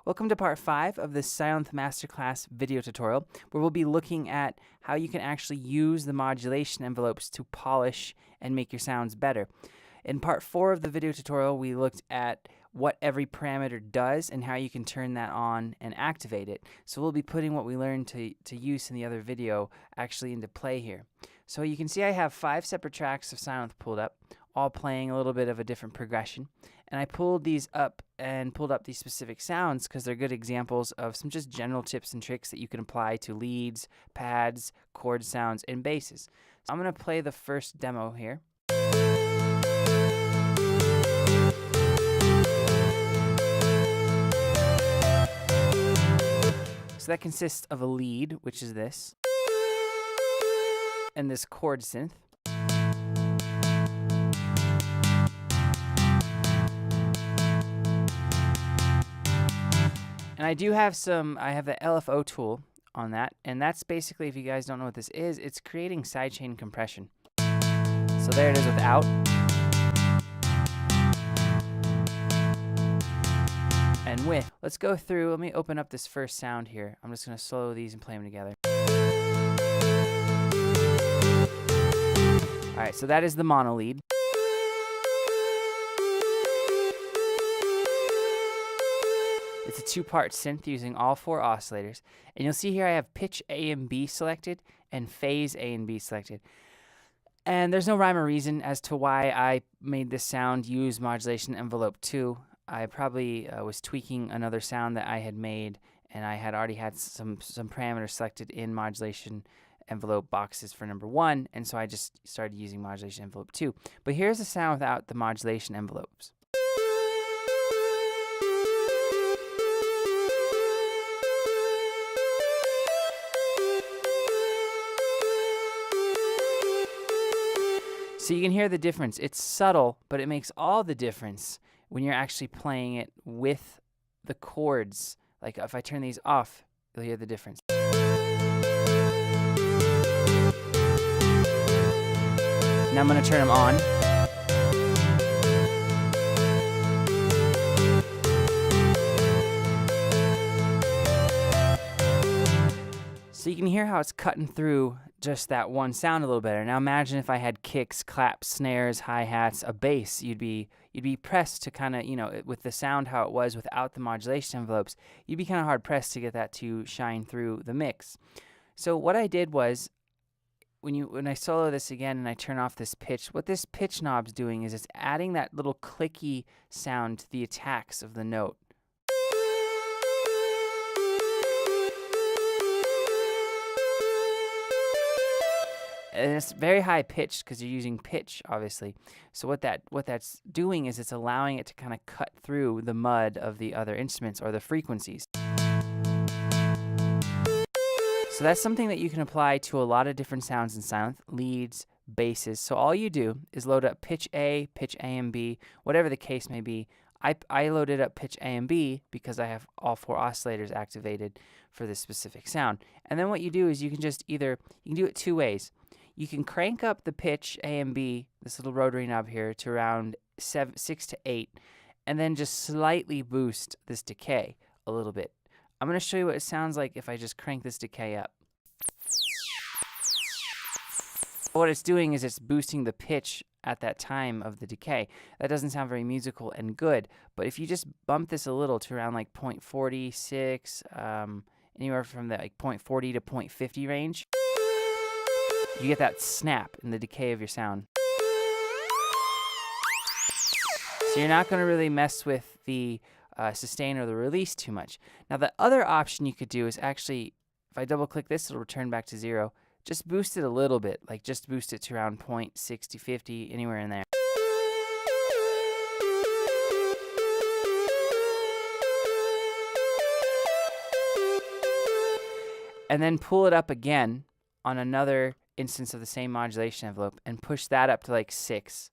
Welcome to part 5 of this Sylenth Masterclass video tutorial, where we'll be looking at how you can actually use the modulation envelopes to polish and make your sounds better. In part 4 of the video tutorial, we looked at what every parameter does and how you can turn that on and activate it. So we'll be putting what we learned to use in the other video actually into play here. So you can see I have 5 separate tracks of Sylenth pulled up, all playing a little bit of a different progression. And I pulled these up and pulled up these specific sounds because they're good examples of some just general tips and tricks that you can apply to leads, pads, chord sounds, and basses. So I'm going to play the first demo here. So that consists of a lead, which is this, and this chord synth. And I do have I have the LFO tool on that, and that's basically, if you guys don't know what this is, it's creating sidechain compression. So there it is without. And with. Let's go through, let me open up this first sound here. I'm just going to solo these and play them together. Alright, so that is the mono lead. It's a 2-part synth using all 4 oscillators. And you'll see here I have pitch A and B selected and phase A and B selected. And there's no rhyme or reason as to why I made this sound use modulation envelope 2. I probably was tweaking another sound that I had made, and I had already had some parameters selected in modulation envelope boxes for number 1, and so I just started using modulation envelope 2. But here's the sound without the modulation envelopes. So you can hear the difference. It's subtle, but it makes all the difference when you're actually playing it with the chords. Like if I turn these off, you'll hear the difference. Now I'm going to turn them on. So you can hear how it's cutting through just that one sound a little better. Now imagine if I had kicks, claps, snares, hi-hats, a bass. You'd be pressed to kind of, with the sound how it was without the modulation envelopes, you'd be kind of hard pressed to get that to shine through the mix. So what I did was, when I solo this again and I turn off this pitch, what this pitch knob's doing is it's adding that little clicky sound to the attacks of the note. And it's very high pitched because you're using pitch, obviously. So what that's doing is it's allowing it to kind of cut through the mud of the other instruments or the frequencies. So that's something that you can apply to a lot of different sounds in Sylenth, leads, basses. So all you do is load up pitch A and B, whatever the case may be. I loaded up pitch A and B because I have all 4 oscillators activated for this specific sound. And then what you do is you can do it 2 ways. You can crank up the pitch A and B, this little rotary knob here, to around 6 to 8, and then just slightly boost this decay a little bit. I'm going to show you what it sounds like if I just crank this decay up. What it's doing is it's boosting the pitch at that time of the decay. That doesn't sound very musical and good, but if you just bump this a little to around like 0.46, anywhere from the 0.40 to 0.50 range, you get that snap in the decay of your sound. So you're not going to really mess with the sustain or the release too much. Now the other option you could do is actually, if I double click this, it'll return back to 0. Just boost it a little bit, like just boost it to around 0.60, 50, anywhere in there. And then pull it up again on another instance of the same modulation envelope and push that up to like 6.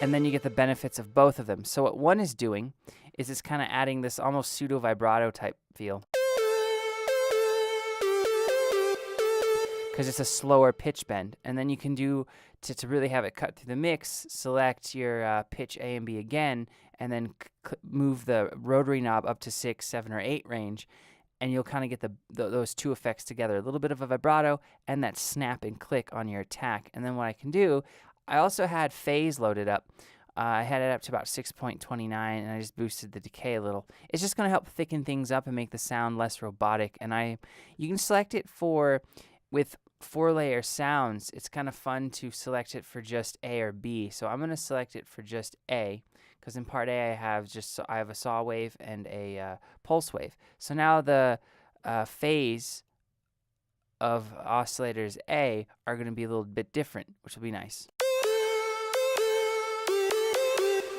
And then you get the benefits of both of them. So what one is doing is it's kind of adding this almost pseudo vibrato type feel. because it's a slower pitch bend. And then you can do, to really have it cut through the mix, select your pitch A and B again, and then move the rotary knob up to 6, 7, or 8 range, and you'll kind of get those two effects together, a little bit of a vibrato and that snap and click on your attack. And then what I can do, I also had phase loaded up. I had it up to about 6.29, and I just boosted the decay a little. It's just going to help thicken things up and make the sound less robotic. And you can select it with 4-layer sounds. It's kind of fun to select it for just A or B. So I'm going to select it for just A, because in part A I have a saw wave and a pulse wave. So now the phase of oscillators A are going to be a little bit different, which will be nice.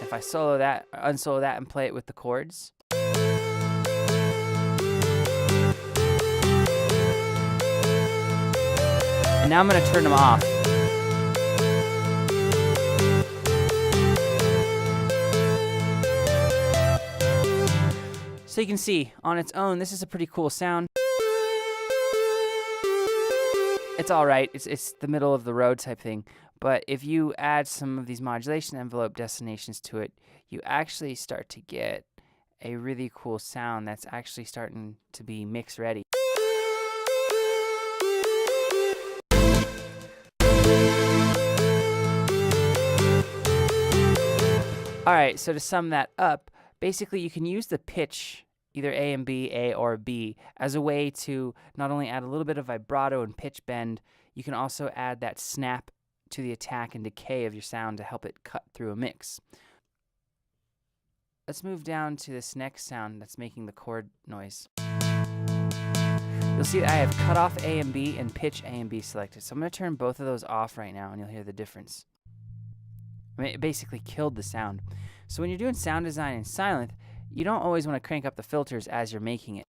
If I solo that, unsolo that, and play it with the chords. And now I'm going to turn them off. So you can see, on its own, this is a pretty cool sound. It's all right. It's the middle of the road type thing. But if you add some of these modulation envelope destinations to it, you actually start to get a really cool sound that's actually starting to be mix ready. All right, so to sum that up, basically you can use the pitch, either A and B, A or B, as a way to not only add a little bit of vibrato and pitch bend, you can also add that snap to the attack and decay of your sound to help it cut through a mix. Let's move down to this next sound that's making the chord noise. You'll see that I have cut off A and B and pitch A and B selected. So I'm going to turn both of those off right now, and you'll hear the difference. I mean, it basically killed the sound. So when you're doing sound design in Sylenth, you don't always want to crank up the filters as you're making it.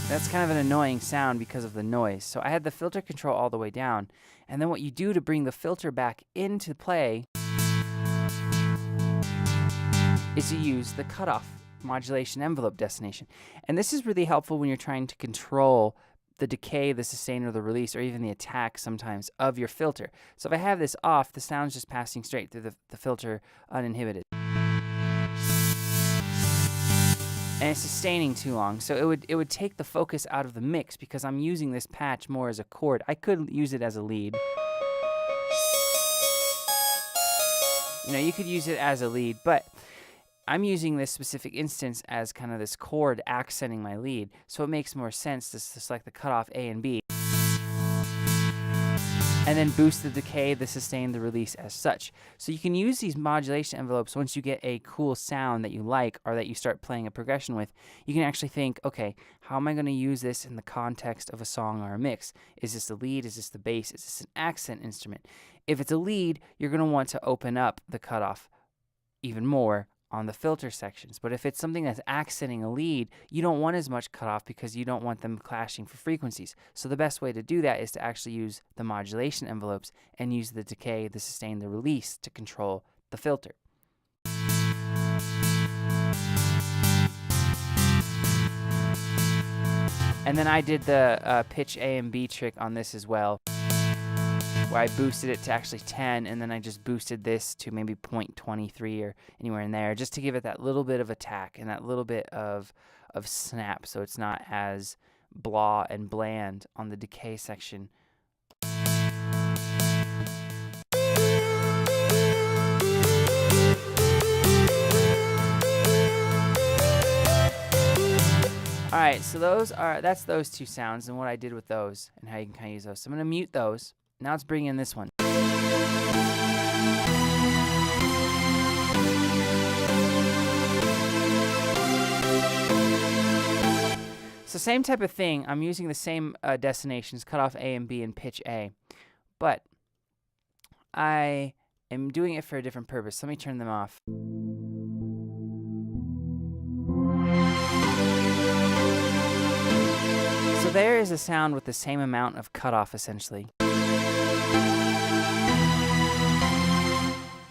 That's kind of an annoying sound because of the noise. So I had the filter control all the way down. And then what you do to bring the filter back into play is you use the cutoff modulation envelope destination. And this is really helpful when you're trying to control the decay, the sustain, or the release, or even the attack sometimes of your filter. So if I have this off, the sound's just passing straight through the filter uninhibited. And it's sustaining too long, so it would take the focus out of the mix because I'm using this patch more as a chord. I could use it as a lead. You know, you could use it as a lead, but I'm using this specific instance as kind of this chord accenting my lead, so it makes more sense to select the cutoff A and B. And then boost the decay, the sustain, the release as such. So you can use these modulation envelopes once you get a cool sound that you like or that you start playing a progression with. You can actually think, okay, how am I going to use this in the context of a song or a mix? Is this the lead? Is this the bass? Is this an accent instrument? If it's a lead, you're going to want to open up the cutoff even more on the filter sections. But if it's something that's accenting a lead, you don't want as much cutoff because you don't want them clashing for frequencies. So the best way to do that is to actually use the modulation envelopes and use the decay, the sustain, the release to control the filter. And then I did the pitch A and B trick on this as well, where I boosted it to actually 10, and then I just boosted this to maybe 0.23 or anywhere in there, just to give it that little bit of attack and that little bit of snap, so it's not as blah and bland on the decay section. Alright, so that's those two sounds and what I did with those and how you can kind of use those. So I'm going to mute those. Now let's bring in this one. So same type of thing. I'm using the same destinations, cutoff A and B and pitch A. But I am doing it for a different purpose. Let me turn them off. So there is a sound with the same amount of cutoff essentially.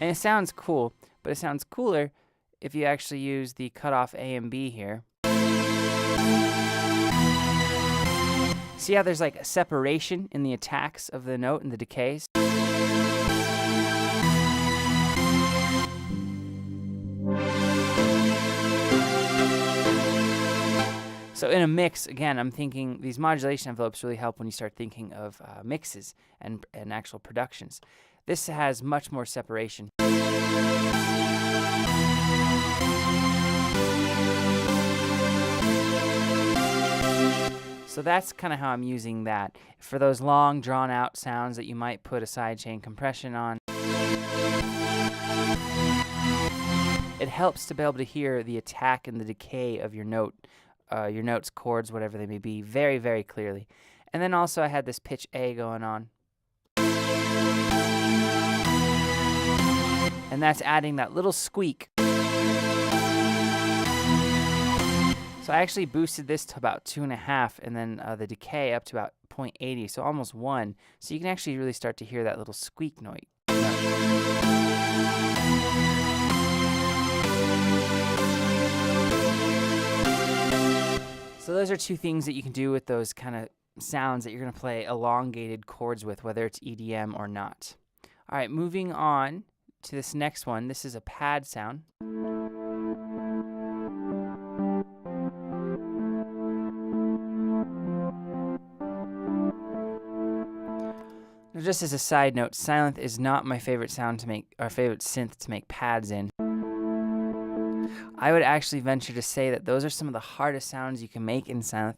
And it sounds cool, but it sounds cooler if you actually use the cutoff A and B here. See how there's like a separation in the attacks of the note and the decays? So in a mix, again, I'm thinking these modulation envelopes really help when you start thinking of mixes and actual productions. This has much more separation. So that's kind of how I'm using that. For those long, drawn-out sounds that you might put a sidechain compression on, it helps to be able to hear the attack and the decay of your notes, chords, whatever they may be, very, very clearly. And then also I had this pitch A going on. And that's adding that little squeak. So I actually boosted this to about 2.5, and then the decay up to about 0.80, so almost 1. So you can actually really start to hear that little squeak noise. So those are two things that you can do with those kind of sounds that you're going to play elongated chords with, whether it's EDM or not. All right, moving on to this next one. This is a pad sound. Now, just as a side note, Sylenth is not my favorite sound to make, or favorite synth to make pads in. I would actually venture to say that those are some of the hardest sounds you can make in Sylenth,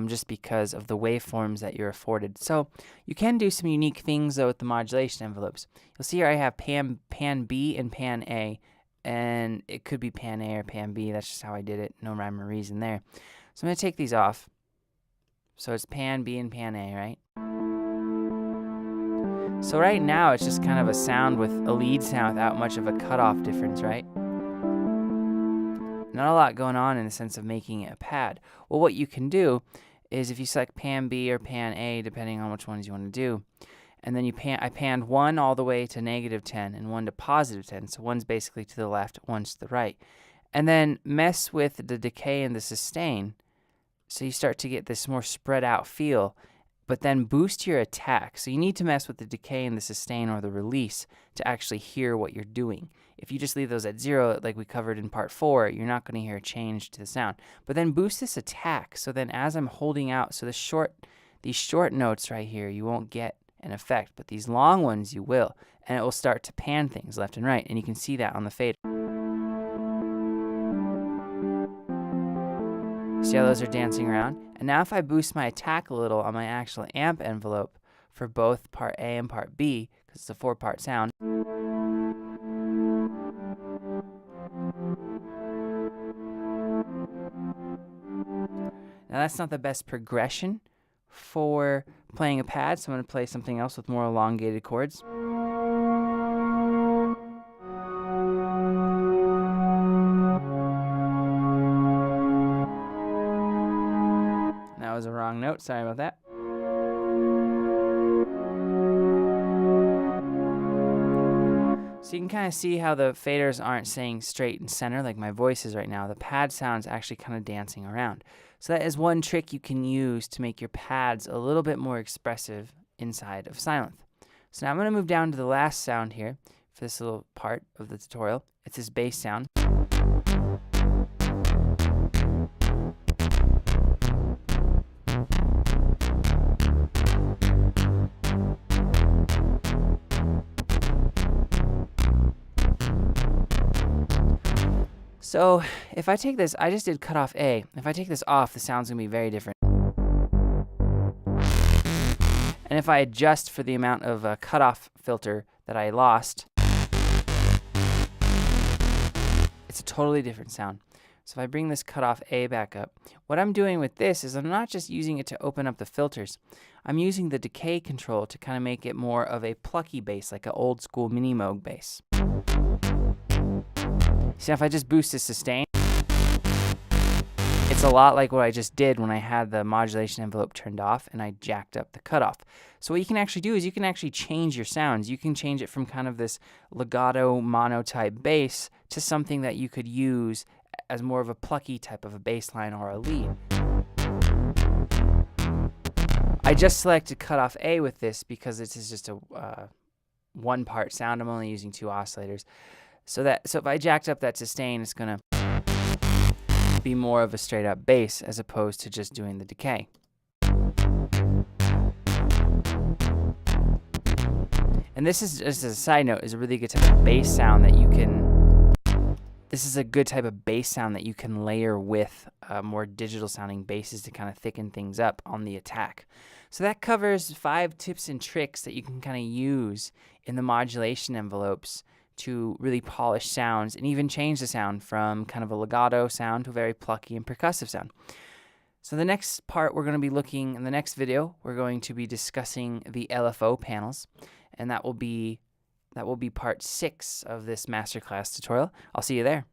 just because of the waveforms that you're afforded. So you can do some unique things though with the modulation envelopes. You'll see here I have pan B and pan A, and it could be pan A or pan B. That's just how I did it. No rhyme or reason there. So I'm going to take these off. So it's pan B and pan A, right? So right now it's just kind of a sound with a lead sound without much of a cutoff difference, right? Not a lot going on in the sense of making it a pad. Well, what you can do is if you select pan B or pan A, depending on which ones you want to do, and then I panned one all the way to -10 and one to +10. So one's basically to the left, one's to the right. And then mess with the decay and the sustain, so you start to get this more spread out feel, but then boost your attack. So you need to mess with the decay and the sustain or the release to actually hear what you're doing. If you just leave those at 0, like we covered in part 4, you're not going to hear a change to the sound. But then boost this attack. So then as I'm holding out, so these short notes right here, you won't get an effect, but these long ones you will. And it will start to pan things left and right. And you can see that on the fader. See how those are dancing around? And now if I boost my attack a little on my actual amp envelope for both part A and part B, because it's a 4-part sound, now that's not the best progression for playing a pad, so I'm going to play something else with more elongated chords. That was a wrong note, sorry about that. So you can kind of see how the faders aren't staying straight and center like my voice is right now. The pad sound's actually kind of dancing around. So that is one trick you can use to make your pads a little bit more expressive inside of Sylenth. So now I'm going to move down to the last sound here for this little part of the tutorial. It's this bass sound. So if I take this, I just did cut off A. If I take this off, the sound's going to be very different. And if I adjust for the amount of cutoff filter that I lost, it's a totally different sound. So if I bring this cutoff A back up, what I'm doing with this is I'm not just using it to open up the filters. I'm using the decay control to kind of make it more of a plucky bass, like an old school mini Moog bass. See, if I just boost the sustain, it's a lot like what I just did when I had the modulation envelope turned off and I jacked up the cutoff. So what you can actually do is you can actually change your sounds. You can change it from kind of this legato mono type bass to something that you could use as more of a plucky type of a bass line or a lead. I just selected cutoff A with this because this is just a one-part sound. I'm only using 2 oscillators. So if I jacked up that sustain, it's going to be more of a straight-up bass as opposed to just doing the decay. And this is, just as a side note, is a really good type of bass sound that you can... This is a good type of bass sound that you can layer with more digital sounding basses to kind of thicken things up on the attack. So that covers 5 tips and tricks that you can kind of use in the modulation envelopes to really polish sounds and even change the sound from kind of a legato sound to a very plucky and percussive sound. So the next part we're going to be looking, in the next video, we're going to be discussing the LFO panels, and that will be part 6 of this masterclass tutorial. I'll see you there.